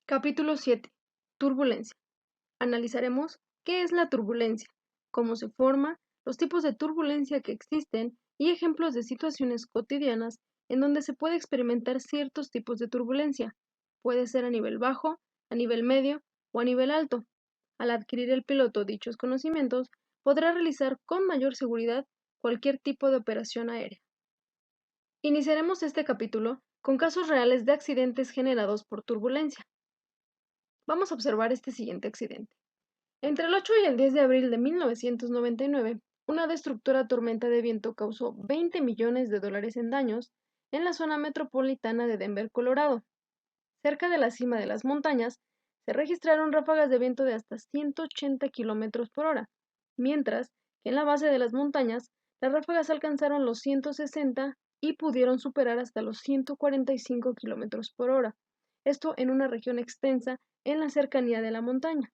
Capítulo 7. Turbulencia. Analizaremos qué es la turbulencia, cómo se forma, los tipos de turbulencia que existen y ejemplos de situaciones cotidianas en donde se puede experimentar ciertos tipos de turbulencia. Puede ser a nivel bajo, a nivel medio o a nivel alto. Al adquirir el piloto dichos conocimientos, podrá realizar con mayor seguridad cualquier tipo de operación aérea. Iniciaremos este capítulo con casos reales de accidentes generados por turbulencia. Vamos a observar este siguiente accidente. Entre el 8 y el 10 de abril de 1999, una destructora tormenta de viento causó $20 millones en daños en la zona metropolitana de Denver, Colorado. Cerca de la cima de las montañas, se registraron ráfagas de viento de hasta 180 kilómetros por hora, mientras que en la base de las montañas, las ráfagas alcanzaron los 160 y pudieron superar hasta los 145 kilómetros por hora. Esto en una región extensa en la cercanía de la montaña.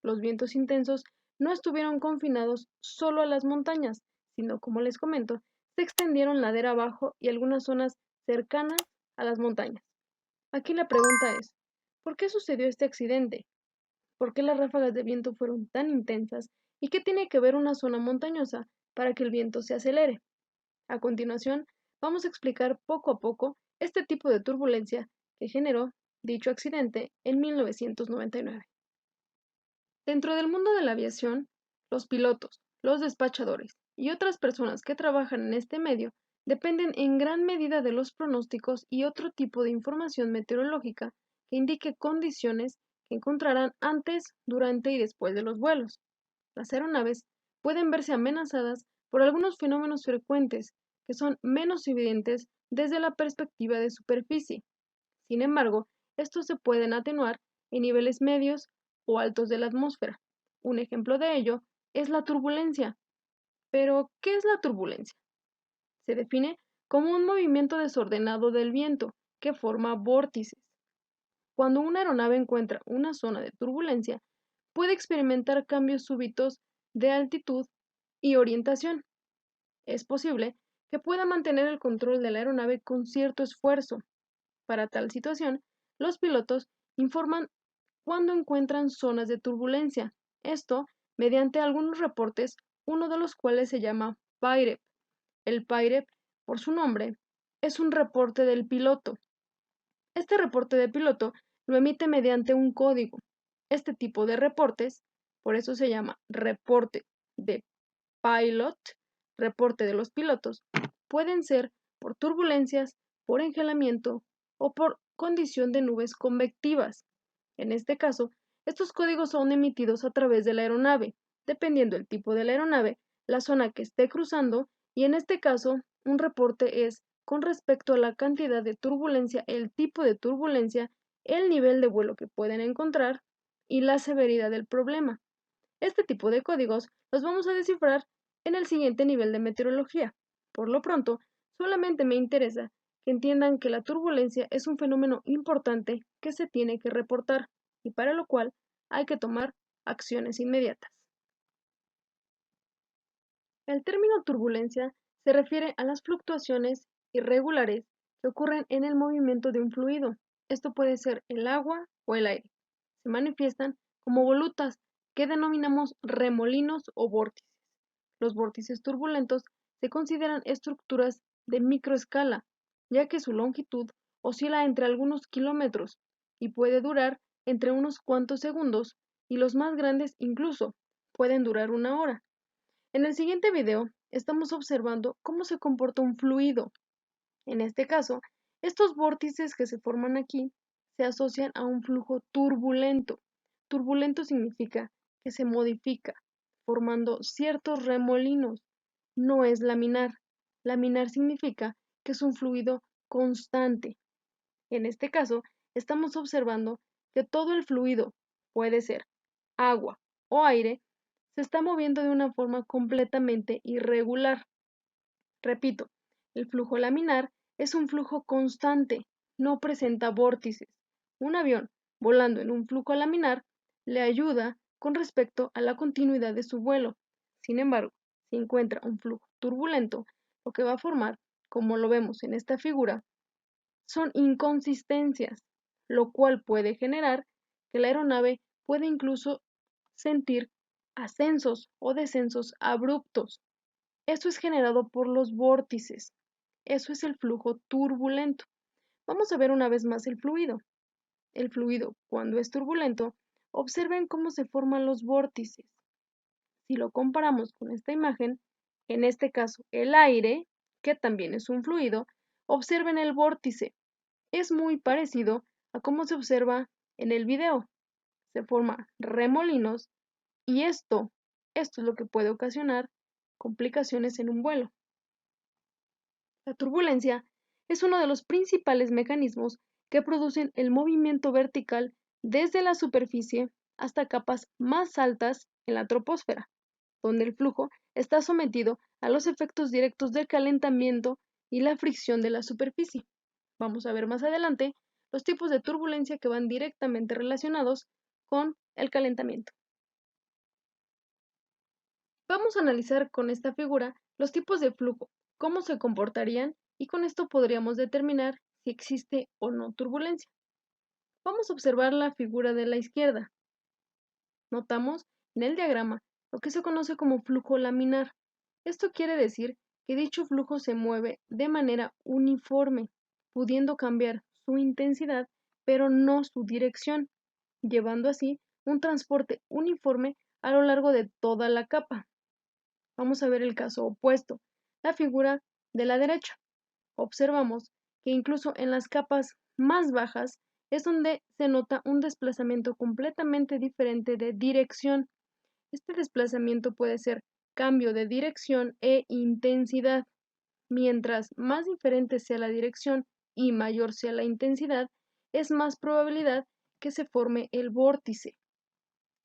Los vientos intensos no estuvieron confinados solo a las montañas, sino, como les comento, se extendieron ladera abajo y algunas zonas cercanas a las montañas. Aquí la pregunta es, ¿por qué sucedió este accidente? ¿Por qué las ráfagas de viento fueron tan intensas? ¿Y qué tiene que ver una zona montañosa para que el viento se acelere? A continuación, vamos a explicar poco a poco este tipo de turbulencia que generó dicho accidente en 1999. Dentro del mundo de la aviación, los pilotos, los despachadores y otras personas que trabajan en este medio dependen en gran medida de los pronósticos y otro tipo de información meteorológica que indique condiciones que encontrarán antes, durante y después de los vuelos. Las aeronaves pueden verse amenazadas por algunos fenómenos frecuentes que son menos evidentes desde la perspectiva de superficie. Sin embargo, estos se pueden atenuar en niveles medios o altos de la atmósfera. Un ejemplo de ello es la turbulencia. Pero, ¿qué es la turbulencia? Se define como un movimiento desordenado del viento que forma vórtices. Cuando una aeronave encuentra una zona de turbulencia, puede experimentar cambios súbitos de altitud y orientación. Es posible que pueda mantener el control de la aeronave con cierto esfuerzo. Para tal situación, los pilotos informan cuando encuentran zonas de turbulencia, esto mediante algunos reportes, uno de los cuales se llama PIREP. El PIREP, por su nombre, es un reporte del piloto. Este reporte de piloto lo emite mediante un código. Este tipo de reportes, por eso se llama reporte de pilot, reporte de los pilotos, pueden ser por turbulencias, por engelamiento o por condición de nubes convectivas. En este caso, estos códigos son emitidos a través de la aeronave, dependiendo el tipo de la aeronave, la zona que esté cruzando, y en este caso, un reporte es con respecto a la cantidad de turbulencia, el tipo de turbulencia, el nivel de vuelo que pueden encontrar y la severidad del problema. Este tipo de códigos los vamos a descifrar en el siguiente nivel de meteorología. Por lo pronto, solamente me interesa que entiendan que la turbulencia es un fenómeno importante que se tiene que reportar y para lo cual hay que tomar acciones inmediatas. El término turbulencia se refiere a las fluctuaciones irregulares que ocurren en el movimiento de un fluido. Esto puede ser el agua o el aire. Se manifiestan como volutas que denominamos remolinos o vórtices. Los vórtices turbulentos se consideran estructuras de microescala, ya que su longitud oscila entre algunos kilómetros y puede durar entre unos cuantos segundos, y los más grandes incluso pueden durar una hora. En el siguiente video estamos observando cómo se comporta un fluido. En este caso, estos vórtices que se forman aquí se asocian a un flujo turbulento. Turbulento significa que se modifica, formando ciertos remolinos. No es laminar. Laminar significa que es un fluido constante. En este caso, estamos observando que todo el fluido, puede ser agua o aire, se está moviendo de una forma completamente irregular. Repito, el flujo laminar es un flujo constante, no presenta vórtices. Un avión volando en un flujo laminar le ayuda con respecto a la continuidad de su vuelo. Sin embargo, si encuentra un flujo turbulento, lo que va a formar, como lo vemos en esta figura, son inconsistencias, lo cual puede generar que la aeronave pueda incluso sentir ascensos o descensos abruptos. Esto es generado por los vórtices. Eso es el flujo turbulento. Vamos a ver una vez más el fluido. El fluido, cuando es turbulento, observen cómo se forman los vórtices. Si lo comparamos con esta imagen, en este caso el aire, que también es un fluido, observen el vórtice. Es muy parecido a cómo se observa en el video. Se forman remolinos y esto es lo que puede ocasionar complicaciones en un vuelo. La turbulencia es uno de los principales mecanismos que producen el movimiento vertical desde la superficie hasta capas más altas en la troposfera, donde el flujo está sometido a los efectos directos del calentamiento y la fricción de la superficie. Vamos a ver más adelante los tipos de turbulencia que van directamente relacionados con el calentamiento. Vamos a analizar con esta figura los tipos de flujo, cómo se comportarían y con esto podríamos determinar si existe o no turbulencia. Vamos a observar la figura de la izquierda. Notamos en el diagrama lo que se conoce como flujo laminar. Esto quiere decir que dicho flujo se mueve de manera uniforme, pudiendo cambiar su intensidad, pero no su dirección, llevando así un transporte uniforme a lo largo de toda la capa. Vamos a ver el caso opuesto, la figura de la derecha. Observamos que incluso en las capas más bajas es donde se nota un desplazamiento completamente diferente de dirección. Este desplazamiento puede ser cambio de dirección e intensidad. Mientras más diferente sea la dirección y mayor sea la intensidad, es más probabilidad que se forme el vórtice,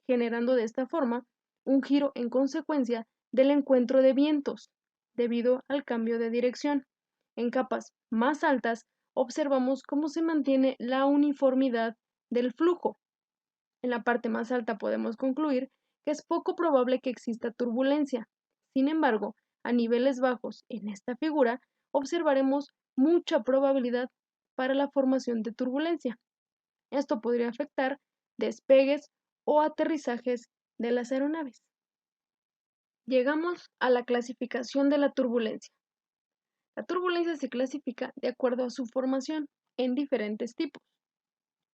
generando de esta forma un giro en consecuencia del encuentro de vientos, debido al cambio de dirección. En capas más altas observamos cómo se mantiene la uniformidad del flujo. En la parte más alta podemos concluir que es poco probable que exista turbulencia. Sin embargo, a niveles bajos en esta figura observaremos mucha probabilidad para la formación de turbulencia. Esto podría afectar despegues o aterrizajes de las aeronaves. Llegamos a la clasificación de la turbulencia. La turbulencia se clasifica de acuerdo a su formación en diferentes tipos.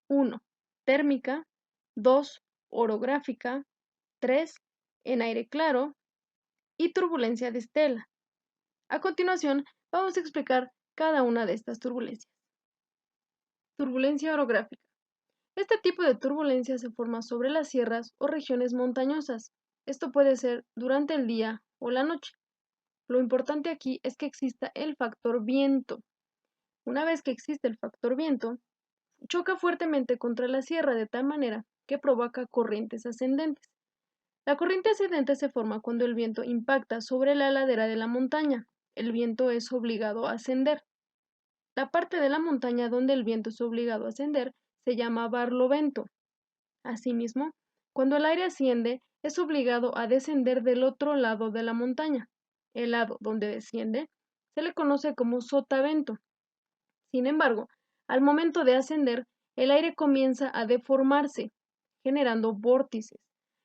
1. Térmica. 2. Orográfica. 3. En aire claro. Y turbulencia de estela. A continuación, vamos a explicar cada una de estas turbulencias. Turbulencia orográfica. Este tipo de turbulencia se forma sobre las sierras o regiones montañosas. Esto puede ser durante el día o la noche. Lo importante aquí es que exista el factor viento. Una vez que existe el factor viento, choca fuertemente contra la sierra de tal manera que provoca corrientes ascendentes. La corriente ascendente se forma cuando el viento impacta sobre la ladera de la montaña. El viento es obligado a ascender. La parte de la montaña donde el viento es obligado a ascender se llama barlovento. Asimismo, cuando el aire asciende, es obligado a descender del otro lado de la montaña. El lado donde desciende se le conoce como sotavento. Sin embargo, al momento de ascender, el aire comienza a deformarse, generando vórtices.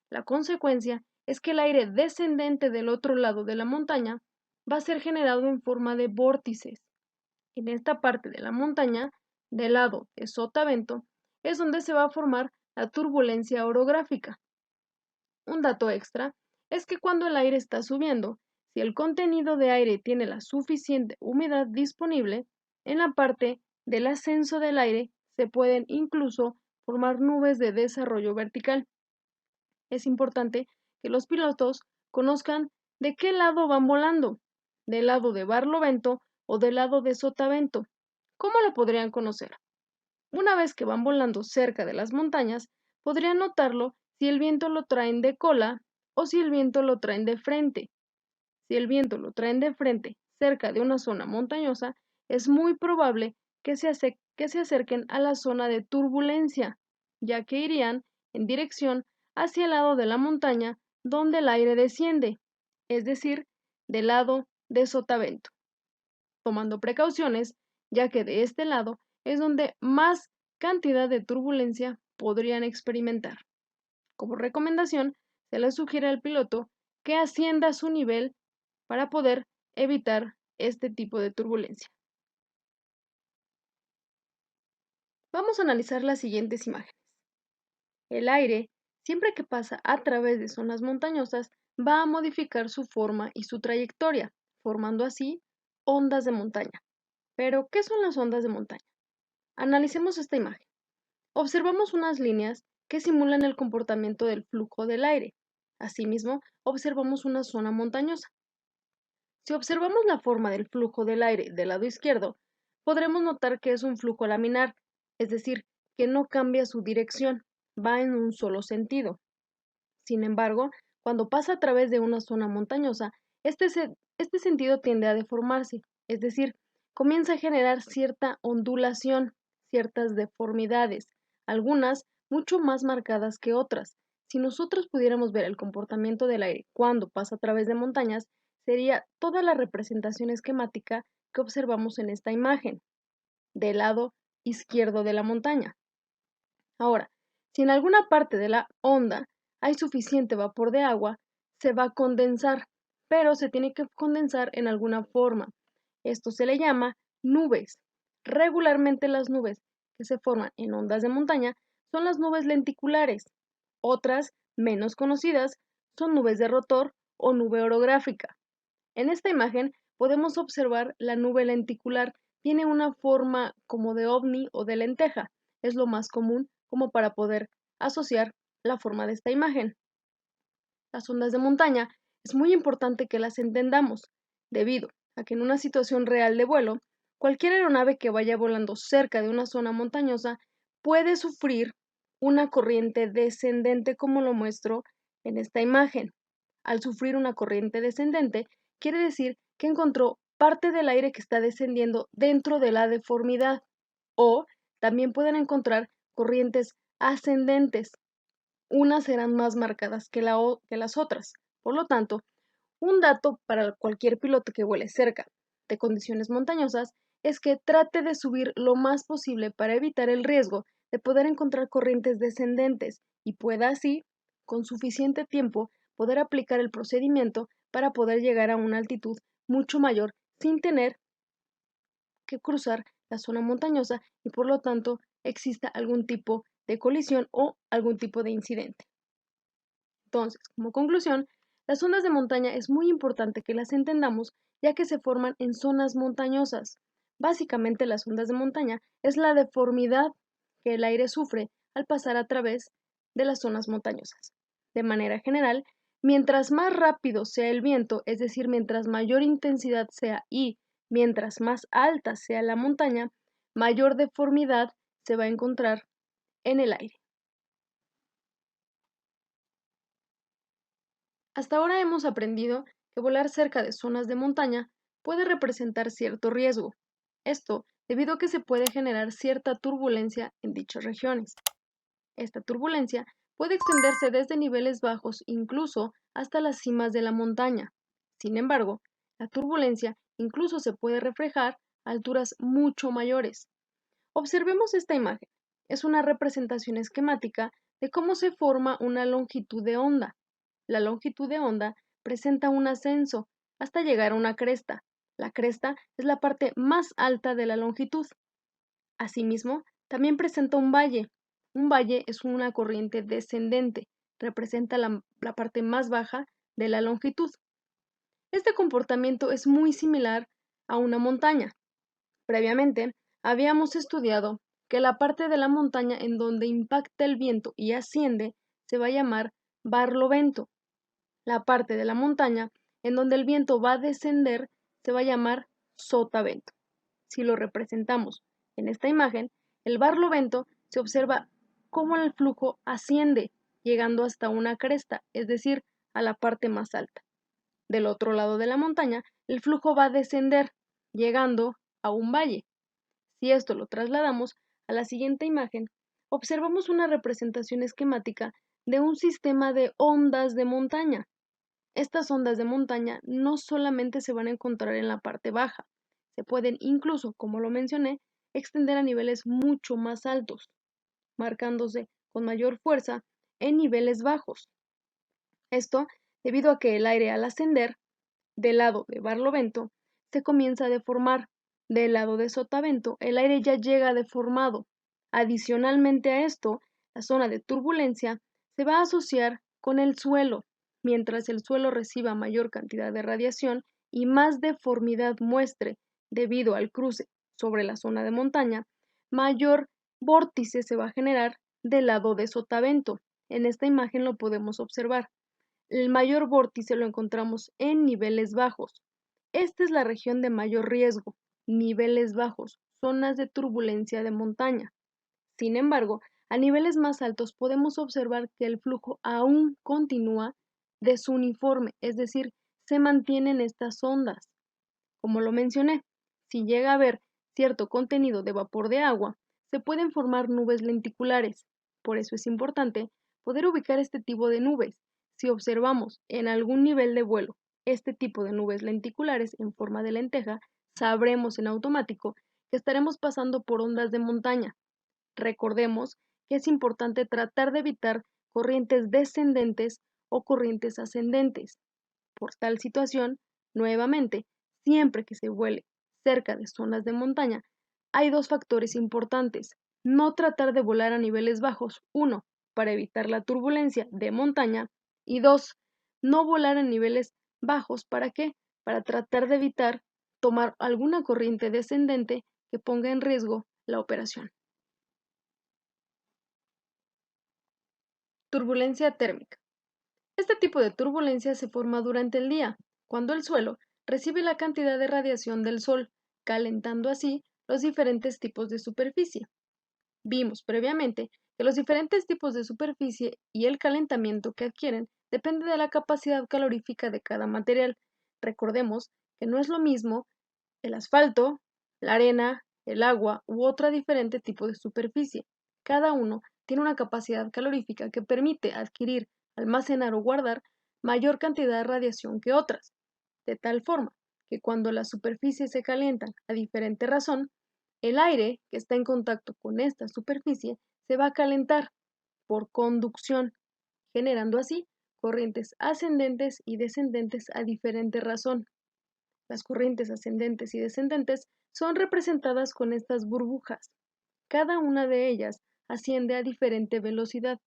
La consecuencia es que el aire descendente del otro lado de la montaña va a ser generado en forma de vórtices. En esta parte de la montaña, del lado de sotavento, es donde se va a formar la turbulencia orográfica. Un dato extra es que cuando el aire está subiendo, si el contenido de aire tiene la suficiente humedad disponible, en la parte del ascenso del aire se pueden incluso formar nubes de desarrollo vertical. Es importante que los pilotos conozcan de qué lado van volando, del lado de barlovento o del lado de sotavento. ¿Cómo lo podrían conocer? Una vez que van volando cerca de las montañas, podrían notarlo si el viento lo traen de cola o si el viento lo traen de frente. Si el viento lo traen de frente, cerca de una zona montañosa, es muy probable que se acerquen a la zona de turbulencia, ya que irían en dirección hacia el lado de la montaña donde el aire desciende. es decir, del lado de sotavento, tomando precauciones, ya que de este lado es donde más cantidad de turbulencia podrían experimentar. Como recomendación, se le sugiere al piloto que ascienda su nivel para poder evitar este tipo de turbulencia. Vamos a analizar las siguientes imágenes. El aire, siempre que pasa a través de zonas montañosas, va a modificar su forma y su trayectoria, formando así ondas de montaña. Pero, ¿qué son las ondas de montaña? Analicemos esta imagen. Observamos unas líneas que simulan el comportamiento del flujo del aire. Asimismo, observamos una zona montañosa. Si observamos la forma del flujo del aire del lado izquierdo, podremos notar que es un flujo laminar, es decir, que no cambia su dirección, va en un solo sentido. Sin embargo, cuando pasa a través de una zona montañosa, este sentido tiende a deformarse, es decir, comienza a generar cierta ondulación, ciertas deformidades, algunas mucho más marcadas que otras. Si nosotros pudiéramos ver el comportamiento del aire cuando pasa a través de montañas, sería toda la representación esquemática que observamos en esta imagen, del lado izquierdo de la montaña. Ahora, si en alguna parte de la onda hay suficiente vapor de agua, se va a condensar, pero se tiene que condensar en alguna forma. Esto se le llama nubes. Regularmente las nubes que se forman en ondas de montaña son las nubes lenticulares. Otras, menos conocidas, son nubes de rotor o nube orográfica. En esta imagen podemos observar la nube lenticular. Tiene una forma como de ovni o de lenteja. Es lo más común como para poder asociar la forma de esta imagen. Las ondas de montaña es muy importante que las entendamos, debido a que en una situación real de vuelo, cualquier aeronave que vaya volando cerca de una zona montañosa puede sufrir una corriente descendente como lo muestro en esta imagen. Al sufrir una corriente descendente, quiere decir que encontró parte del aire que está descendiendo dentro de la deformidad, o también pueden encontrar corrientes ascendentes. Unas serán más marcadas que las otras. Por lo tanto, un dato para cualquier piloto que vuele cerca de condiciones montañosas es que trate de subir lo más posible para evitar el riesgo de poder encontrar corrientes descendentes y pueda así, con suficiente tiempo, poder aplicar el procedimiento para poder llegar a una altitud mucho mayor sin tener que cruzar la zona montañosa y por lo tanto exista algún tipo de colisión o algún tipo de incidente. Entonces, como conclusión, las ondas de montaña es muy importante que las entendamos ya que se forman en zonas montañosas. Básicamente las ondas de montaña es la deformidad que el aire sufre al pasar a través de las zonas montañosas. De manera general, mientras más rápido sea el viento, es decir, mientras mayor intensidad sea y mientras más alta sea la montaña, mayor deformidad se va a encontrar en el aire. Hasta ahora hemos aprendido que volar cerca de zonas de montaña puede representar cierto riesgo. Esto debido a que se puede generar cierta turbulencia en dichas regiones. Esta turbulencia puede extenderse desde niveles bajos incluso hasta las cimas de la montaña. Sin embargo, la turbulencia incluso se puede reflejar a alturas mucho mayores. Observemos esta imagen. Es una representación esquemática de cómo se forma una longitud de onda. La longitud de onda presenta un ascenso hasta llegar a una cresta. La cresta es la parte más alta de la longitud. Asimismo, también presenta un valle. Un valle es una corriente descendente, representa la parte más baja de la longitud. Este comportamiento es muy similar a una montaña. Previamente, habíamos estudiado que la parte de la montaña en donde impacta el viento y asciende se va a llamar barlovento. La parte de la montaña en donde el viento va a descender se va a llamar sotavento. Si lo representamos en esta imagen, el barlovento se observa cómo el flujo asciende, llegando hasta una cresta, es decir, a la parte más alta. Del otro lado de la montaña, el flujo va a descender, llegando a un valle. Si esto lo trasladamos a la siguiente imagen, observamos una representación esquemática de un sistema de ondas de montaña. Estas ondas de montaña no solamente se van a encontrar en la parte baja, se pueden incluso, como lo mencioné, extender a niveles mucho más altos, marcándose con mayor fuerza en niveles bajos. Esto debido a que el aire al ascender del lado de barlovento se comienza a deformar. Del lado de sotavento, el aire ya llega deformado. Adicionalmente a esto, la zona de turbulencia se va a asociar con el suelo. Mientras el suelo reciba mayor cantidad de radiación y más deformidad muestre debido al cruce sobre la zona de montaña, mayor vórtice se va a generar del lado de sotavento. En esta imagen lo podemos observar. El mayor vórtice lo encontramos en niveles bajos. Esta es la región de mayor riesgo, niveles bajos, zonas de turbulencia de montaña. Sin embargo, a niveles más altos podemos observar que el flujo aún continúa desuniforme, es decir, se mantienen estas ondas. Como lo mencioné, si llega a haber cierto contenido de vapor de agua, se pueden formar nubes lenticulares. Por eso es importante poder ubicar este tipo de nubes. Si observamos en algún nivel de vuelo este tipo de nubes lenticulares en forma de lenteja, sabremos en automático que estaremos pasando por ondas de montaña. Recordemos que es importante tratar de evitar corrientes descendentes o corrientes ascendentes. Por tal situación, nuevamente, siempre que se vuele cerca de zonas de montaña, hay dos factores importantes. No tratar de volar a niveles bajos, uno, para evitar la turbulencia de montaña, y dos, no volar a niveles bajos, ¿para qué? Para tratar de evitar tomar alguna corriente descendente que ponga en riesgo la operación. Turbulencia térmica. Este tipo de turbulencia se forma durante el día, cuando el suelo recibe la cantidad de radiación del Sol, calentando así los diferentes tipos de superficie. Vimos previamente que los diferentes tipos de superficie y el calentamiento que adquieren depende de la capacidad calorífica de cada material. Recordemos que no es lo mismo el asfalto, la arena, el agua u otro diferente tipo de superficie. Cada uno tiene una capacidad calorífica que permite adquirir, almacenar o guardar mayor cantidad de radiación que otras, de tal forma que cuando las superficies se calientan a diferente razón, el aire que está en contacto con esta superficie se va a calentar por conducción, generando así corrientes ascendentes y descendentes a diferente razón. Las corrientes ascendentes y descendentes son representadas con estas burbujas. Cada una de ellas asciende a diferente velocidad,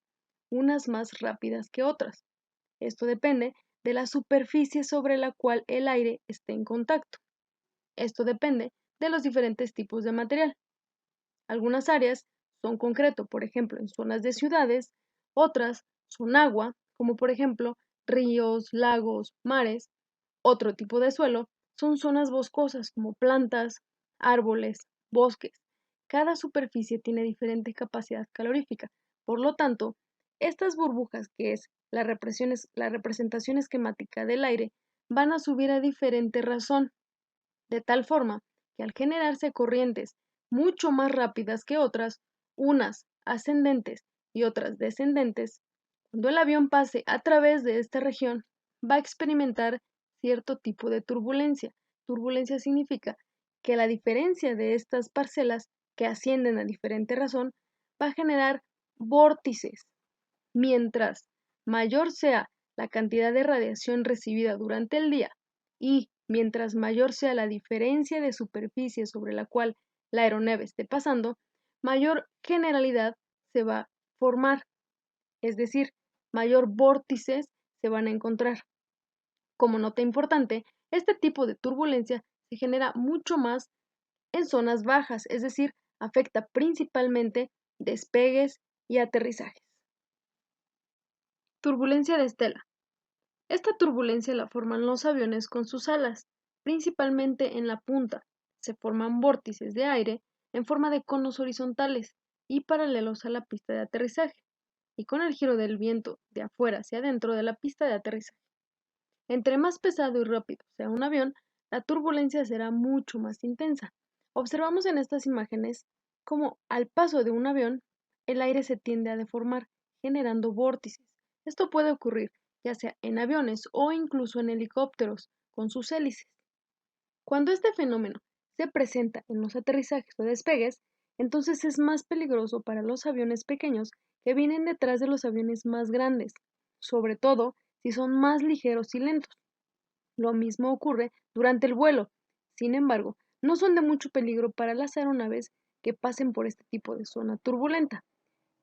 unas más rápidas que otras. Esto depende de la superficie sobre la cual el aire esté en contacto. Esto depende de los diferentes tipos de material. Algunas áreas son concreto, por ejemplo, en zonas de ciudades, otras son agua, como por ejemplo ríos, lagos, mares. Otro tipo de suelo son zonas boscosas como plantas, árboles, bosques. Cada superficie tiene diferente capacidad calorífica. Por lo tanto, estas burbujas, que es la representación esquemática del aire, van a subir a diferente razón, de tal forma que al generarse corrientes mucho más rápidas que otras, unas ascendentes y otras descendentes, cuando el avión pase a través de esta región, va a experimentar cierto tipo de turbulencia. Turbulencia significa que la diferencia de estas parcelas que ascienden a diferente razón va a generar vórtices. Mientras mayor sea la cantidad de radiación recibida durante el día y mientras mayor sea la diferencia de superficie sobre la cual la aeronave esté pasando, mayor generalidad se va a formar, es decir, mayor vórtices se van a encontrar. Como nota importante, este tipo de turbulencia se genera mucho más en zonas bajas, es decir, afecta principalmente despegues y aterrizajes. Turbulencia de estela. Esta turbulencia la forman los aviones con sus alas, principalmente en la punta. Se forman vórtices de aire en forma de conos horizontales y paralelos a la pista de aterrizaje, y con el giro del viento de afuera hacia adentro de la pista de aterrizaje. Entre más pesado y rápido sea un avión, la turbulencia será mucho más intensa. Observamos en estas imágenes cómo al paso de un avión, el aire se tiende a deformar, generando vórtices. Esto puede ocurrir ya sea en aviones o incluso en helicópteros con sus hélices. Cuando este fenómeno se presenta en los aterrizajes o despegues, entonces es más peligroso para los aviones pequeños que vienen detrás de los aviones más grandes, sobre todo si son más ligeros y lentos. Lo mismo ocurre durante el vuelo. Sin embargo, no son de mucho peligro para las aeronaves que pasen por este tipo de zona turbulenta,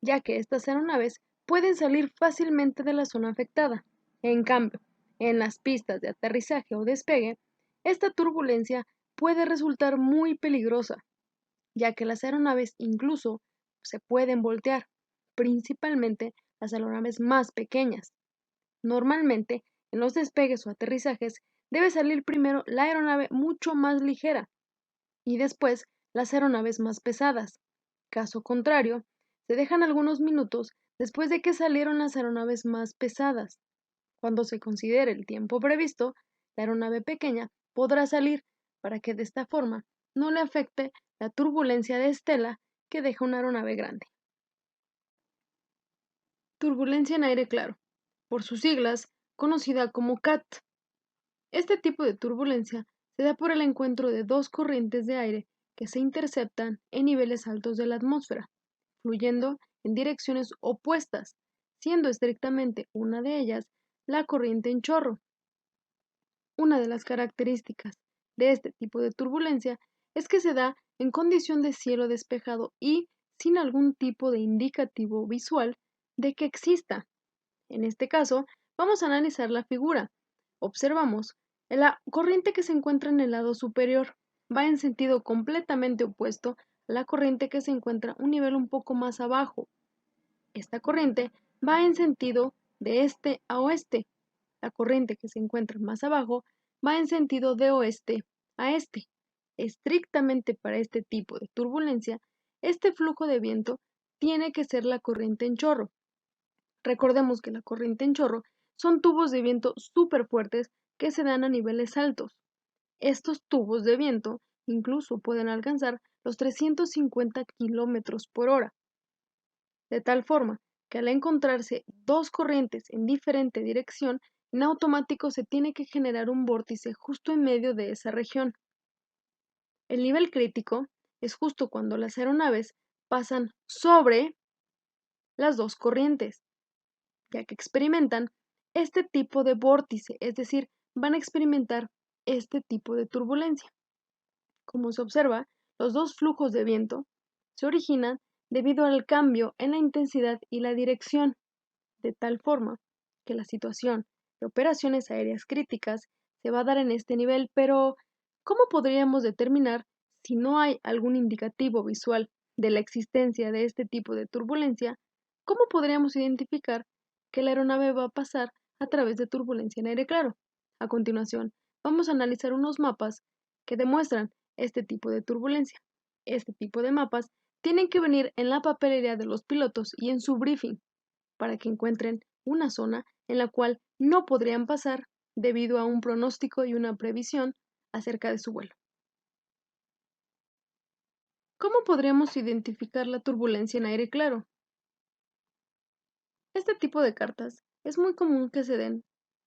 ya que estas aeronaves pueden salir fácilmente de la zona afectada. En cambio, en las pistas de aterrizaje o despegue, esta turbulencia puede resultar muy peligrosa, ya que las aeronaves incluso se pueden voltear, principalmente las aeronaves más pequeñas. Normalmente, en los despegues o aterrizajes, debe salir primero la aeronave mucho más ligera y después las aeronaves más pesadas. Caso contrario, se dejan algunos minutos después de que salieron las aeronaves más pesadas. Cuando se considere el tiempo previsto, la aeronave pequeña podrá salir para que de esta forma no le afecte la turbulencia de estela que deja una aeronave grande. Turbulencia en aire claro, por sus siglas, conocida como CAT. Este tipo de turbulencia se da por el encuentro de dos corrientes de aire que se interceptan en niveles altos de la atmósfera, fluyendo en direcciones opuestas, siendo estrictamente una de ellas la corriente en chorro. Una de las características de este tipo de turbulencia es que se da en condición de cielo despejado y sin algún tipo de indicativo visual de que exista. En este caso, vamos a analizar la figura. Observamos la corriente que se encuentra en el lado superior va en sentido completamente opuesto a la corriente que se encuentra un nivel un poco más abajo. Esta corriente va en sentido de este a oeste. La corriente que se encuentra más abajo va en sentido de oeste a este. Estrictamente para este tipo de turbulencia, este flujo de viento tiene que ser la corriente en chorro. Recordemos que la corriente en chorro son tubos de viento súper fuertes que se dan a niveles altos. Estos tubos de viento incluso pueden alcanzar los 350 kilómetros por hora, de tal forma que al encontrarse dos corrientes en diferente dirección, en automático se tiene que generar un vórtice justo en medio de esa región. El nivel crítico es justo cuando las aeronaves pasan sobre las dos corrientes, ya que experimentan este tipo de vórtice, es decir, van a experimentar este tipo de turbulencia. Como se observa, los dos flujos de viento se originan debido al cambio en la intensidad y la dirección, de tal forma que la situación de operaciones aéreas críticas se va a dar en este nivel, pero ¿cómo podríamos determinar si no hay algún indicativo visual de la existencia de este tipo de turbulencia? ¿Cómo podríamos identificar que la aeronave va a pasar a través de turbulencia en aire claro? A continuación, vamos a analizar unos mapas que demuestran este tipo de turbulencia. Este tipo de mapas tienen que venir en la papelería de los pilotos y en su briefing para que encuentren una zona en la cual no podrían pasar debido a un pronóstico y una previsión acerca de su vuelo. ¿Cómo podríamos identificar la turbulencia en aire claro? Este tipo de cartas es muy común que se den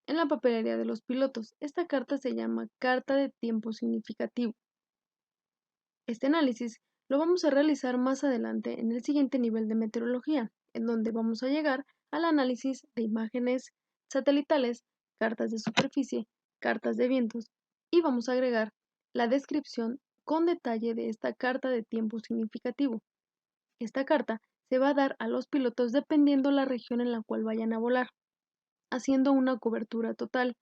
en la papelería de los pilotos. Esta carta se llama carta de tiempo significativo. Este análisis lo vamos a realizar más adelante en el siguiente nivel de meteorología, en donde vamos a llegar al análisis de imágenes satelitales, cartas de superficie, cartas de vientos y vamos a agregar la descripción con detalle de esta carta de tiempo significativo. Esta carta se va a dar a los pilotos dependiendo la región en la cual vayan a volar, haciendo una cobertura total.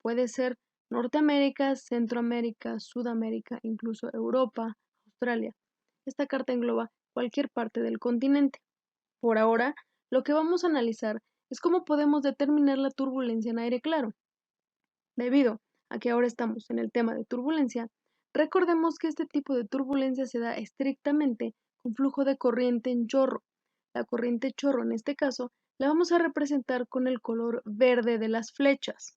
Puede ser Norteamérica, Centroamérica, Sudamérica, incluso Europa, Australia. Esta carta engloba cualquier parte del continente. Por ahora, lo que vamos a analizar es cómo podemos determinar la turbulencia en aire claro. Debido a que ahora estamos en el tema de turbulencia, recordemos que este tipo de turbulencia se da estrictamente con flujo de corriente en chorro. La corriente chorro en este caso la vamos a representar con el color verde de las flechas.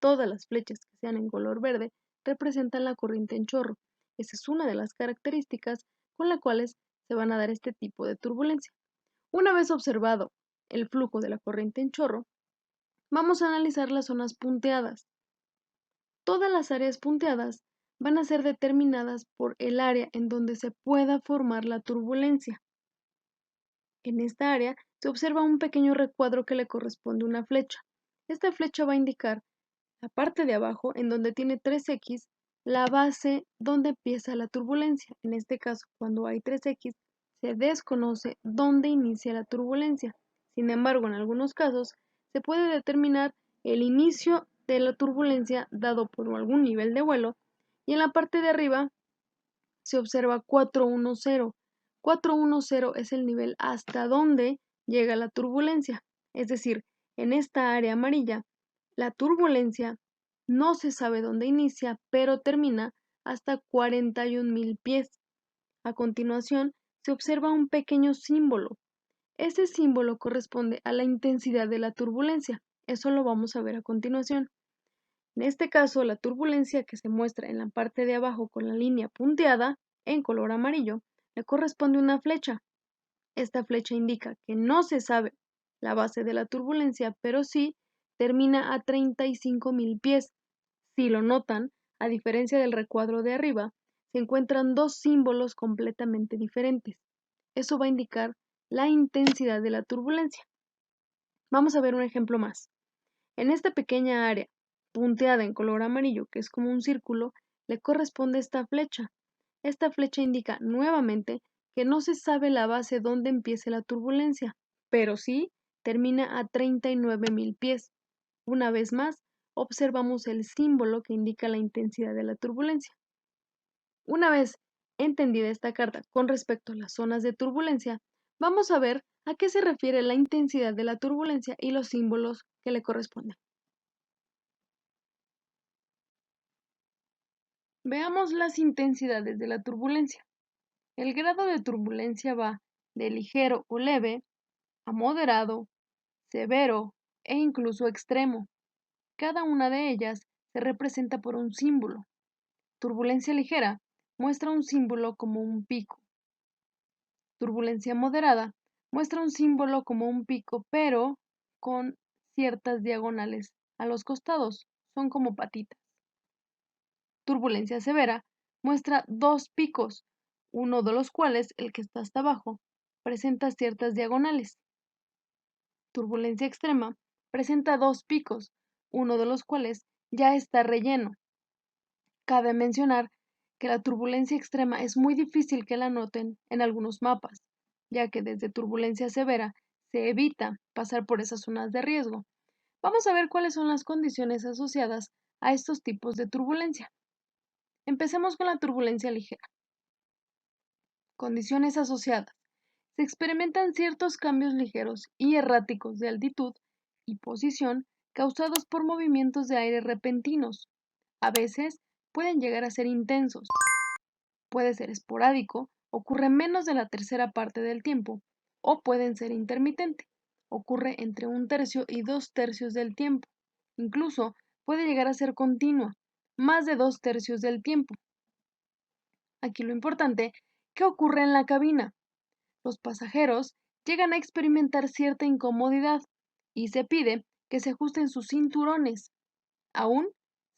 Todas las flechas que sean en color verde representan la corriente en chorro. Esa es una de las características con las cuales se van a dar este tipo de turbulencia. Una vez observado el flujo de la corriente en chorro, Vamos a analizar las zonas punteadas. Todas las áreas punteadas van a ser determinadas por el área en donde se pueda formar la turbulencia. En esta área se observa un pequeño recuadro que le corresponde a una flecha. Esta flecha va a indicar la parte de abajo en donde tiene 3x, la base donde empieza la turbulencia. En este caso, cuando hay 3x, se desconoce dónde inicia la turbulencia. Sin embargo, en algunos casos, se puede determinar el inicio de la turbulencia dado por algún nivel de vuelo y en la parte de arriba se observa 410. 410 es el nivel hasta donde llega la turbulencia. Es decir, en esta área amarilla, la turbulencia no se sabe dónde inicia, pero termina hasta 41.000 pies. A continuación, se observa un pequeño símbolo. Ese símbolo corresponde a la intensidad de la turbulencia. Eso lo vamos a ver a continuación. En este caso, la turbulencia que se muestra en la parte de abajo con la línea punteada en color amarillo le corresponde una flecha. Esta flecha indica que no se sabe la base de la turbulencia, pero sí termina a 35.000 pies. Si lo notan, a diferencia del recuadro de arriba, se encuentran dos símbolos completamente diferentes. Eso va a indicar la intensidad de la turbulencia. Vamos a ver un ejemplo más. En esta pequeña área, punteada en color amarillo, que es como un círculo, le corresponde esta flecha. Esta flecha indica nuevamente que no se sabe la base donde empiece la turbulencia, pero sí termina a 39.000 pies. Una vez más, observamos el símbolo que indica la intensidad de la turbulencia. Una vez entendida esta carta con respecto a las zonas de turbulencia, vamos a ver a qué se refiere la intensidad de la turbulencia y los símbolos que le corresponden. Veamos las intensidades de la turbulencia. El grado de turbulencia va de ligero o leve a moderado, severo e incluso extremo. Cada una de ellas se representa por un símbolo. Turbulencia ligera muestra un símbolo como un pico. Turbulencia moderada muestra un símbolo como un pico, pero con ciertas diagonales a los costados, son como patitas. Turbulencia severa muestra dos picos, uno de los cuales, el que está hasta abajo, presenta ciertas diagonales. Turbulencia extrema presenta dos picos, uno de los cuales ya está relleno. Cabe mencionar que la turbulencia extrema es muy difícil que la noten en algunos mapas, ya que desde turbulencia severa se evita pasar por esas zonas de riesgo. Vamos a ver cuáles son las condiciones asociadas a estos tipos de turbulencia. Empecemos con la turbulencia ligera. Condiciones asociadas. Se experimentan ciertos cambios ligeros y erráticos de altitud y posición causados por movimientos de aire repentinos. A veces pueden llegar a ser intensos. Puede ser esporádico, ocurre menos de la tercera parte del tiempo, o pueden ser intermitente. Ocurre entre un tercio y 2/3 del tiempo. Incluso puede llegar a ser continua, más de 2/3 del tiempo. Aquí lo importante, ¿qué ocurre en la cabina? Los pasajeros llegan a experimentar cierta incomodidad y se pide que se ajusten sus cinturones. Aún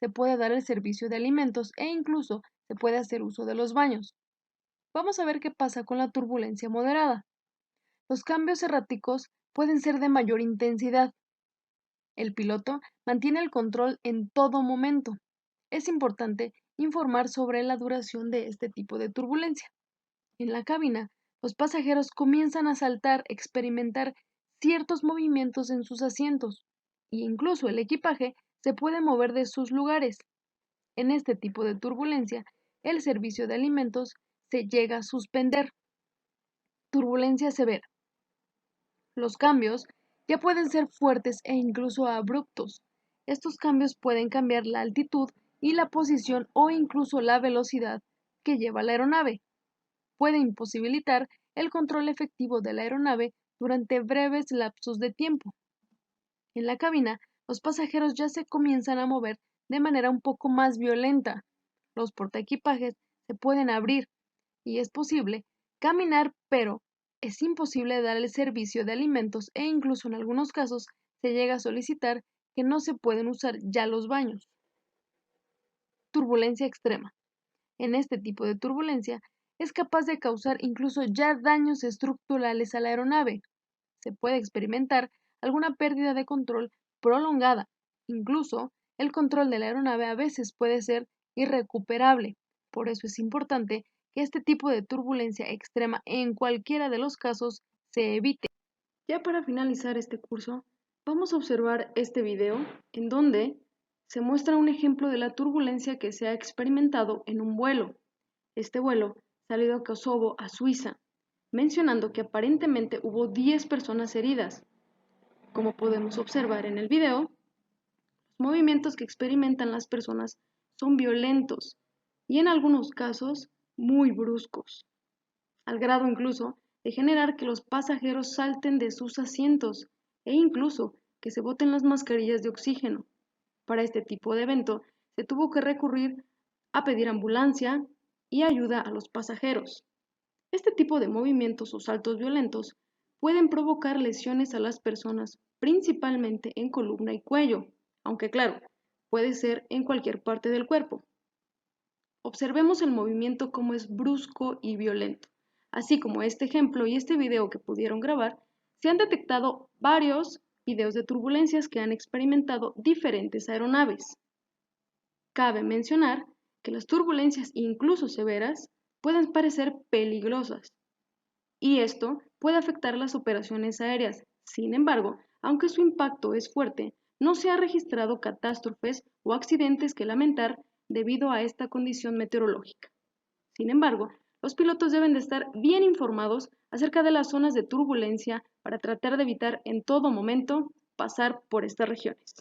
se puede dar el servicio de alimentos e incluso se puede hacer uso de los baños. Vamos a ver qué pasa con la turbulencia moderada. Los cambios erráticos pueden ser de mayor intensidad. El piloto mantiene el control en todo momento. Es importante informar sobre la duración de este tipo de turbulencia. En la cabina, los pasajeros comienzan a saltar, experimentar ciertos movimientos en sus asientos, e incluso el equipaje se puede mover de sus lugares. En este tipo de turbulencia, el servicio de alimentos se llega a suspender. Turbulencia severa. Los cambios ya pueden ser fuertes e incluso abruptos. Estos cambios pueden cambiar la altitud y la posición o incluso la velocidad que lleva la aeronave. Puede imposibilitar el control efectivo de la aeronave durante breves lapsos de tiempo. En la cabina, los pasajeros ya se comienzan a mover de manera un poco más violenta. Los portaequipajes se pueden abrir y es posible caminar, pero es imposible dar el servicio de alimentos e incluso en algunos casos se llega a solicitar que no se pueden usar ya los baños. Turbulencia extrema. En este tipo de turbulencia es capaz de causar incluso ya daños estructurales a la aeronave. Se puede experimentar alguna pérdida de control prolongada. Incluso el control de la aeronave a veces puede ser irrecuperable. Por eso es importante que este tipo de turbulencia extrema en cualquiera de los casos se evite. Ya para finalizar este curso, vamos a observar este video en donde se muestra un ejemplo de la turbulencia que se ha experimentado en un vuelo. Este vuelo salió de Kosovo a Suiza, mencionando que aparentemente hubo 10 personas heridas. Como podemos observar en el video, los movimientos que experimentan las personas son violentos y en algunos casos muy bruscos, al grado incluso de generar que los pasajeros salten de sus asientos e incluso que se boten las mascarillas de oxígeno. Para este tipo de evento se tuvo que recurrir a pedir ambulancia y ayuda a los pasajeros. Este tipo de movimientos o saltos violentos pueden provocar lesiones a las personas, principalmente en columna y cuello, aunque claro, puede ser en cualquier parte del cuerpo. Observemos el movimiento como es brusco y violento. Así como este ejemplo y este video que pudieron grabar, se han detectado varios videos de turbulencias que han experimentado diferentes aeronaves. Cabe mencionar que las turbulencias, incluso severas, pueden parecer peligrosas, y esto puede afectar las operaciones aéreas. Sin embargo, aunque su impacto es fuerte, no se ha registrado catástrofes o accidentes que lamentar debido a esta condición meteorológica. Sin embargo, los pilotos deben de estar bien informados acerca de las zonas de turbulencia para tratar de evitar en todo momento pasar por estas regiones.